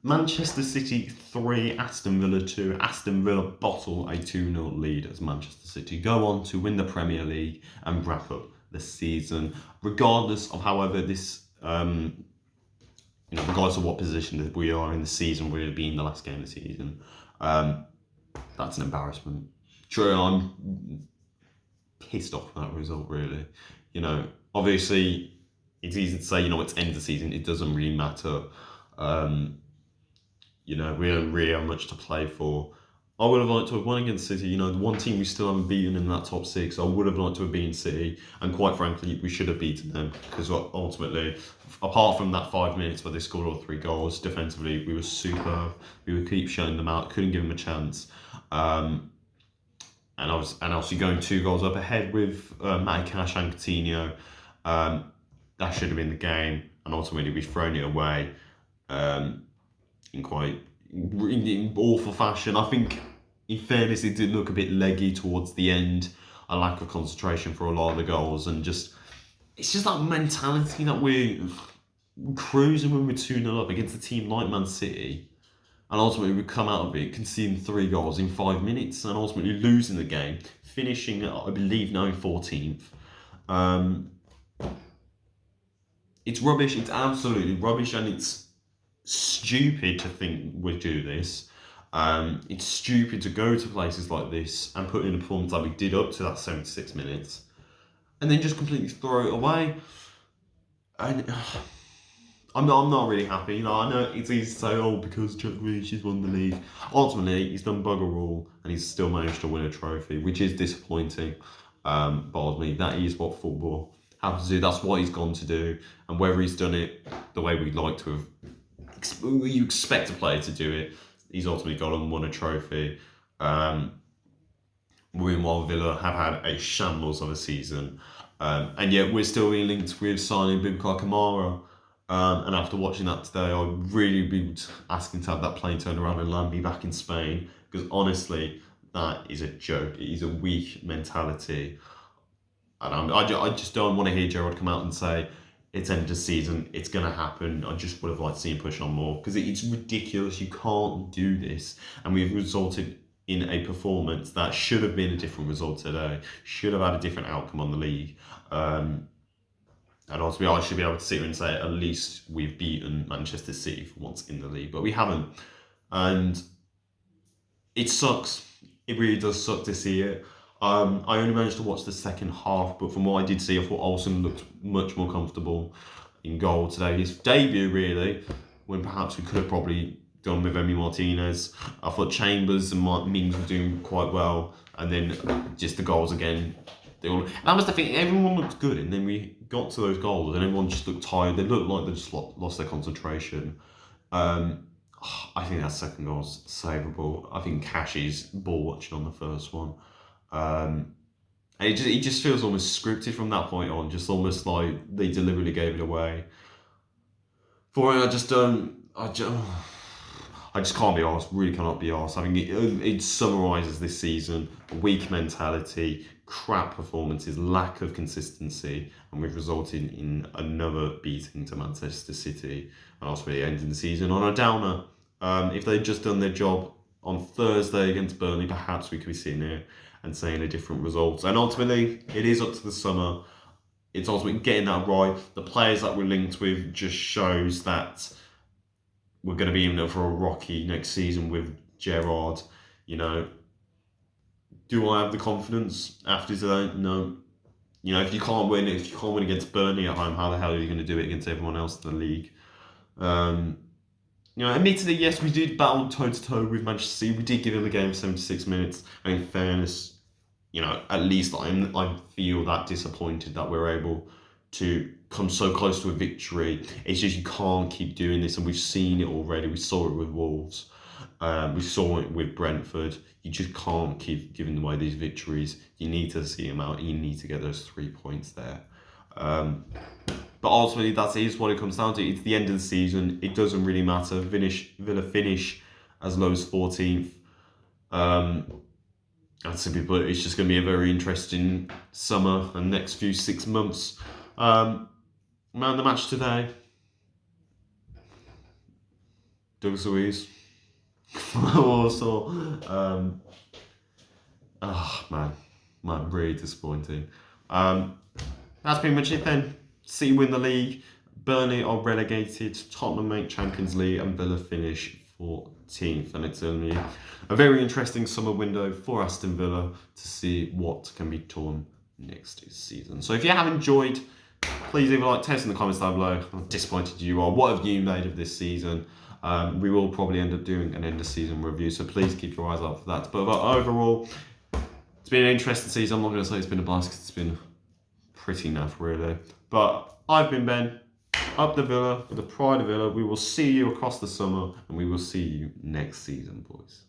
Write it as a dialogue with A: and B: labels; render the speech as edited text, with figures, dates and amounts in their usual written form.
A: Manchester City 3, Aston Villa 2. Aston Villa bottle a 2-0 lead as Manchester City go on to win the Premier League and wrap up the season. Regardless of, however, this, regardless of what position that we are in the season, we're going to be in the last game of the season. That's an embarrassment. True, I'm pissed off with that result, really. Obviously, it's easy to say, it's end of the season, it doesn't really matter. We don't really have much to play for. I would have liked to have won against City. The one team we still haven't beaten in that top six. I would have liked to have beaten City, and quite frankly, we should have beaten them because ultimately, apart from that 5 minutes where they scored all 3 goals, defensively we were superb. We would keep shutting them out. Couldn't give them a chance. And obviously going 2 goals up ahead with Matty Cash and Coutinho. That should have been the game, and ultimately we've thrown it away. In awful fashion. I think, in fairness, it did look a bit leggy towards the end. A lack of concentration for a lot of the goals, and it's just that mentality that we're cruising when we're 2-0 up against a team like Man City, and ultimately we come out of it conceding 3 goals in 5 minutes, and ultimately losing the game, finishing, I believe, now in 14th. It's rubbish. It's absolutely rubbish, and it's stupid to think we'd do this. It's stupid to go to places like this and put in a performance like we did up to that 76 minutes and then just completely throw it away. And I'm not really happy. I know it's easy to say, because Jack Grealish has won the league. Ultimately, he's done bugger all and he's still managed to win a trophy, which is disappointing. But me, that is what football happens to do. That's what he's gone to do. And whether he's done it the way we'd like to have, you expect a player to do it, he's ultimately gone and won a trophy. Meanwhile, Villa have had a shambles of a season, and yet we're still being linked with signing Boubacar Kamara. And after watching that today, I'd really be asking to have that plane turned around and land me back in Spain, because honestly, that is a joke. It is a weak mentality, and I just don't want to hear Gerrard come out and say, it's end of season, it's going to happen. I just would have liked to see him push on more, because it's ridiculous. You can't do this. And we've resulted in a performance that should have been a different result today, should have had a different outcome on the league. And also, I should be able to sit here and say, at least we've beaten Manchester City for once in the league, but we haven't. And it sucks. It really does suck to see it. I only managed to watch the second half, but from what I did see, I thought Olsen looked much more comfortable in goal today. His debut, really, when perhaps we could have probably done with Emi Martinez. I thought Chambers and Mings were doing quite well, and then just the goals again. That was the thing. Everyone looked good, and then we got to those goals, and everyone just looked tired. They looked like they just lost their concentration. I think that second goal's savable. I think Cash's ball watching on the first one. And it just feels almost scripted from that point on, just almost like they deliberately gave it away. For it, I just can't be arsed, really cannot be arsed. I mean, it summarises this season: weak mentality, crap performances, lack of consistency, and we've resulted in another beating to Manchester City, and ultimately ending the season on a downer. If they'd just done their job on Thursday against Burnley, perhaps we could be sitting here and saying a different result. And ultimately, it is up to the summer. It's ultimately getting that right. The players that we're linked with just shows that we're going to be in there for a rocky next season with Gerrard. Do I have the confidence after today? No. If you can't win against Burnley at home, how the hell are you going to do it against everyone else in the league? Admittedly, yes, we did battle toe-to-toe with Manchester City. We did give them a game of 76 minutes. And in fairness, at least I feel that disappointed that we're able to come so close to a victory. It's just you can't keep doing this, and we've seen it already. We saw it with Wolves. We saw it with Brentford. You just can't keep giving away these victories. You need to see them out. You need to get those 3 points there. But ultimately, that is what it comes down to. It's the end of the season. It doesn't really matter. Villa finish as low as 14th. And simply put, it's just going to be a very interesting summer and next few 6 months. Man, the match today, Douglas Luiz. Also, man, really disappointing. That's pretty much it then. City win the league. Burnley are relegated. Tottenham make Champions League, and Villa finish 14th. And it's only a very interesting summer window for Aston Villa to see what can be done next season. So if you have enjoyed, please leave a like, tell us in the comments down below how disappointed you are. What have you made of this season? We will probably end up doing an end of season review, so please keep your eyes out for that. But overall, it's been an interesting season. I'm not going to say it's been a blast because it's been pretty naff, really. But I've been Ben, up the Villa, with the pride of Villa. We will see you across the summer, and we will see you next season, boys.